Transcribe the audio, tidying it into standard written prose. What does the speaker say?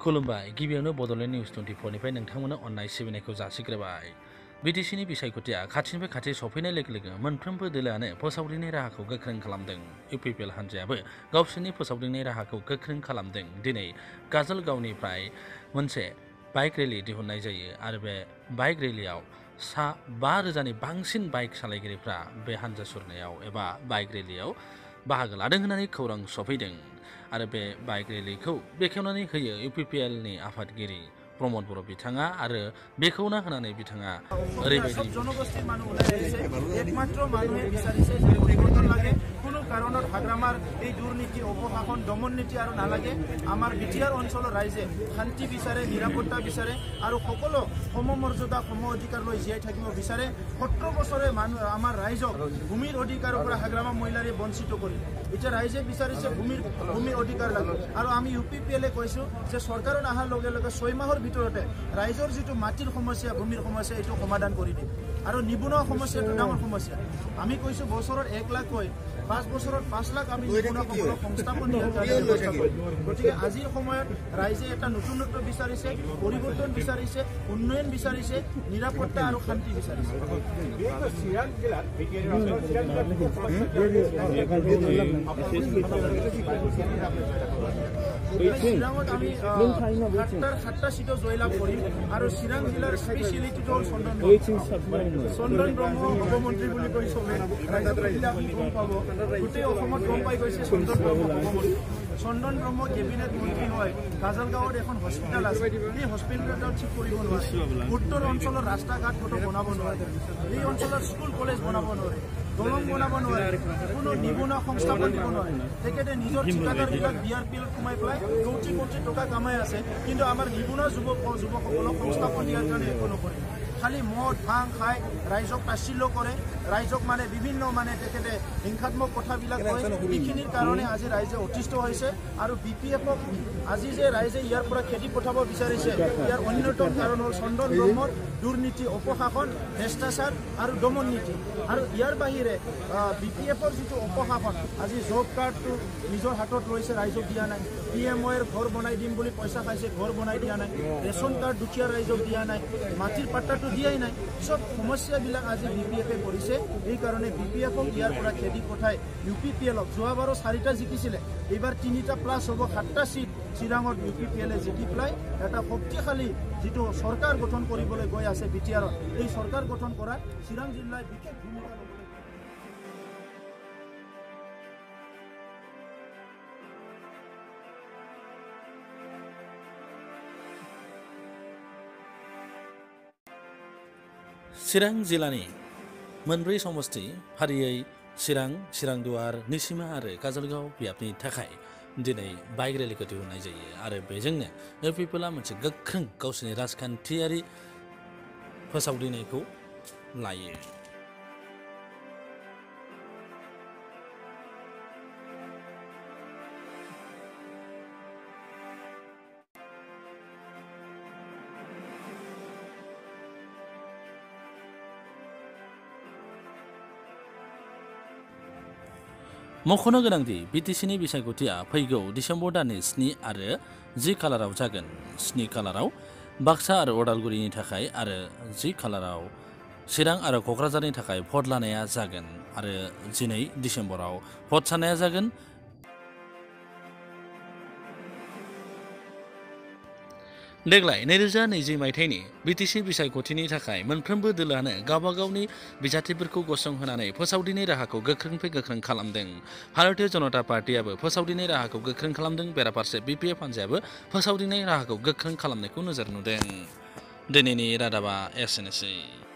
खुलुमबाय गिबियावनो बड'लेण्ड निउस 24 निफ्राय नोंथांमोननो अननाय सिबिनायखौ जासिग्रोबाय। बिटिसिनि बिसायख'थिया खाथिनिफ्राय खाथि सफैनाय लोगो लोगो मोनफ्रोमबो दोलोआनो फोसावदिंनाय राहाखौ गोख्रों खालामदों। इउपिपिएल हान्जायाबो गावसोरनि फोसावदिंनाय राहाखौ गोख्रों खालामदों। दिनै काजलगावनिफ्राय मोनसे बाइक रेलि दिहुननाय जायो आरो बे बाइक रेलियाव सा 5,000नि बांसिन बाइक सालायगिरिफ्रा बे हान्जा सुरनायाव एबा बाइक रेलियाव बाहागो लादों होननानै खौरां सफैदों आरो बे बाइक रेलिखौ बेखेवनानै होयो इउपिपिएलनि आफादगिरि प्रमद बर' बिथाङा आरो बेखेवना होनानै बिथाङा ओरैबायदि জনগোষ্ঠীৰ মানুহ ওলাই আহিছে একমাত্ৰ মানুহে বিচাৰিছে যে পৰিৱৰ্তন লাগে কোনো কাৰণত হাগ্ৰামাৰ এই দুৰ্নীতি অপশাসন দমন নীতি আৰু নালাগে আমাৰ বিটিআৰ অঞ্চলৰ ৰাইজে শান্তি বিচাৰে নিৰাপত্তা বিচাৰে আৰু সকলো সমমৰ্যাদা সম অধিকাৰ লৈ জীয়াই থাকিব বিচাৰে 17 বছৰে মানুহ আমাৰ ৰাইজক ভূমিৰ অধিকাৰৰ পৰা হাগ্ৰামা মহিলাৰে বঞ্চিত কৰি এতিয়া ৰাইজে বিচাৰিছে ভূমিৰ অধিকাৰ লাগে আৰু আমি ইউপিপিএলে কৈছো যে চৰকাৰৰ অহাৰ লগে লগে 6 মাহৰ ভিতৰতে ৰাইজৰ যিটো মাটিৰ সমস্যা ভূমিৰ সমস্যা এইটো সমাধান কৰি দিম আৰু নিবনুৱা সমস্যাটো ডাঙৰ সমস্যা আমি কৈছো বছৰত 1 লাখ কৈ 5 বছৰত 5 লাখ আমি নিবনুৱাসকলক সংস্থাপন দিয়াৰ ব্যৱস্থা কৰিম গতিকে আজিৰ সময়ত ৰাইজে এটা নতুনত্ব বিচাৰিছে পৰিৱৰ্তন বিচাৰিছে উন্নয়ন বিচাৰিছে নিৰাপত্তা আৰু শান্তি বিচাৰিছে চিৰাঙত আমি 7টা সিটত জয়লাভ কৰিম আৰু চিৰাং জিলাৰ স্পেচিয়েলিটি হ'ল চন্দন ব্ৰহ্ম উপমন্ত্ৰী বুলি কৈ চবে গম পাব গোটেই অসমত গম পাই গৈছে চন্দন ব্ৰহ্ম উপমন্ত্ৰী চন্দন ব্ৰহ্ম কেবিনেট মন্ত্ৰী হয় কাজলগাঁৱত এখন হস্পিটেল আছে এই হস্পিটেলত ঠিক কৰিব নোৱাৰে উত্তৰ অঞ্চলৰ ৰাস্তা ঘাট ক'তো বনাব নোৱাৰে এই অঞ্চলৰ স্কুল কলেজ বনাব নোৱাৰে দলং বনাব নোৱাৰে কোনো নিবনুৱা সংস্থাপন দিব নোৱাৰে তেখেতে নিজৰ ঠিকাদাৰবিলাক বিআৰপিএল সোমাই পেলাই কোটি টকা কামাই আছে কিন্তু আমাৰ নিবনুৱা যুৱকসকলক সংস্থাপন দিয়াৰ কাৰণে একো নকৰে খালি মদ ভাং খাই ৰাইজক তাচ্ছিল্য কৰে ৰাইজক মানে বিভিন্ন মানে তেখেতে হিংসাত্মক কথাবিলাক কয় এইখিনিৰ কাৰণে আজি ৰাইজে অতিষ্ঠ হৈছে আৰু বিপিএফক আজি যে ৰাইজে ইয়াৰ পৰা খেদি পঠাব বিচাৰিছে ইয়াৰ অন্যতম কাৰণ হ'ল চন্দন ব্ৰহ্মৰ দুৰ্নীতি অপশাসন ভ্ৰষ্টাচাৰ আৰু দমন নীতি আৰু ইয়াৰ বাহিৰে বিপিএফৰ যিটো অপশাসন আজি জব কাৰ্ডটো নিজৰ হাতত লৈছে ৰাইজক দিয়া নাই পিএমঅ'ৰ ঘৰ বনাই দিম বুলি পইচা খাইছে ঘৰ বনাই দিয়া নাই ৰেচন কাৰ্ড দুখীয়া ৰাইজক দিয়া নাই মাটিৰ পাট্টাটো দিয়াই নাই সব সমস্যাবিলাক আজি বিপিএফে কৰিছে এই কাৰণে বিপিএফক ইয়াৰ পৰা খেদি পঠাই ইউপিপিএলক যোৱাবাৰো 4টা জিকিছিলে এইবাৰ 3টা প্লাছ হ'ব 7টা সিট চিৰাঙত ইউপিপিএলে জিকি পেলাই এটা শক্তিশালী যিটো চৰকাৰ গঠন কৰিবলৈ গৈ আছে বিটিআৰত এই চৰকাৰ গঠন কৰা চিৰাং জিলাৰ বিশেষ ভূমিকা ল'ব चिरां जिल्लानि मोनब्रै समष्टि फारियै चिरांदुवार निसिमा आरो काजलगाव बियाबनि थाखाय दिनै बाइक रेलिखौ दिहुननाय जायो आरो बेजोंनो इउपिपिएलआ मोनसे गोख्रों गावसोरनि राजखान्थियारि फोसावदिंनायखौ लायो। मख'नो गोनांदि बिटिसिनि बिसायख'थिया फैगौ डिसेम्बर दाननि 7 आरो 10 खालाराव जागोन। 7 खालाराव बाक्सा आरो उदालगुरिनि थाखाय आरो 10 खालाराव चिरां आरो क'क्राझारनि थाखाय भट लानाया जागोन आरो 12 डिसेम्बराव भट साननाया जागोन। देग्लाय 2020 मायथाइनि बिटिसि बिसायख'थिनि थाखाय मोनफ्रोमबो दोलोआनो गावबा गावनि बिजाथिफोरखौ गसंहोनानै फोसावदिंनाय राहाखौ गोख्रोंनिफ्राय गोख्रों खालामदों। भारतीय जनता पार्टीआबो फोसावदिंनाय राहाखौ गोख्रों खालामदों। बेराफारसे बिपिएफ हान्जायाबो फोसावदिंनाय राहाखौ गोख्रों खालामनायखौ नोजोर नुदों। दिनैनि रादाबा एसेनोसै।